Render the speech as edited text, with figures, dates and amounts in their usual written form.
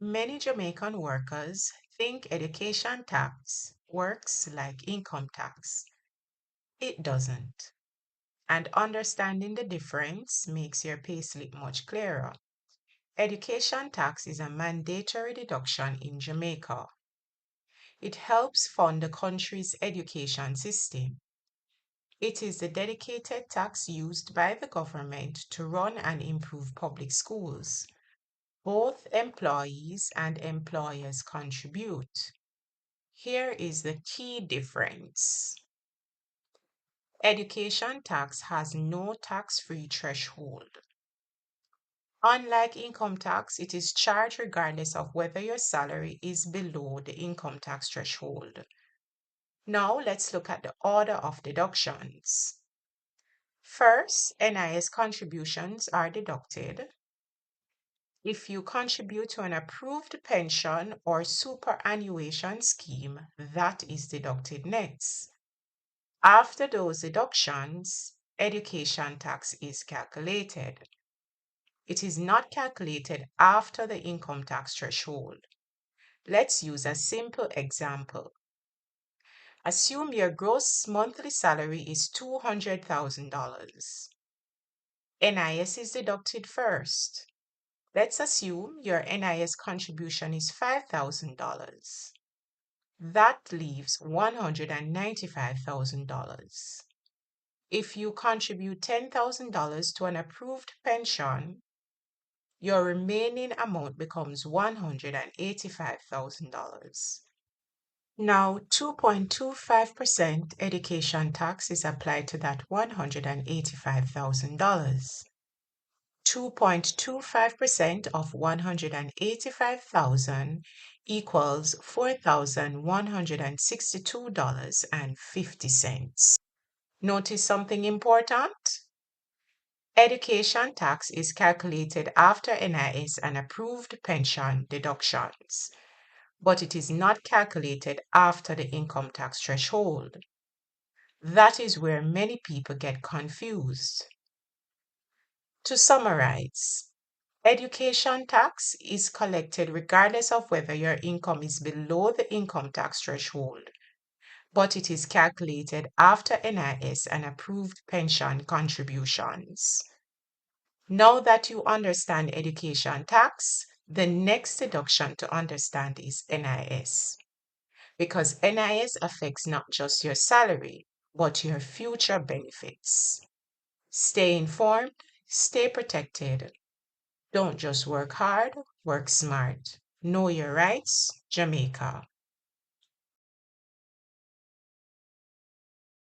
Many Jamaican workers think education tax works like income tax. It doesn't. And understanding the difference makes your payslip much clearer. Education tax is a mandatory deduction in Jamaica. It helps fund the country's education system. It is the dedicated tax used by the government to run and improve public schools. Both employees and employers contribute. Here is the key difference. Education tax has no tax-free threshold. Unlike income tax, it is charged regardless of whether your salary is below the income tax threshold. Now let's look at the order of deductions. First, NIS contributions are deducted. If you contribute to an approved pension or superannuation scheme, that is deducted next. After those deductions, education tax is calculated. It is not calculated after the income tax threshold. Let's use a simple example. Assume your gross monthly salary is $200,000. NIS is deducted first. Let's assume your NIS contribution is $5,000. That leaves $195,000. If you contribute $10,000 to an approved pension, your remaining amount becomes $185,000. Now, 2.25% education tax is applied to that $185,000. 2.25% of 185,000 equals $4,162.50. Notice something important? Education tax is calculated after NIS and approved pension deductions, but it is not calculated after the income tax threshold. That is where many people get confused. To summarize, education tax is collected regardless of whether your income is below the income tax threshold, but it is calculated after NIS and approved pension contributions. Now that you understand education tax, the next deduction to understand is NIS. Because NIS affects not just your salary, but your future benefits. Stay informed, stay protected. Don't just work hard, work smart. Know your rights, Jamaica.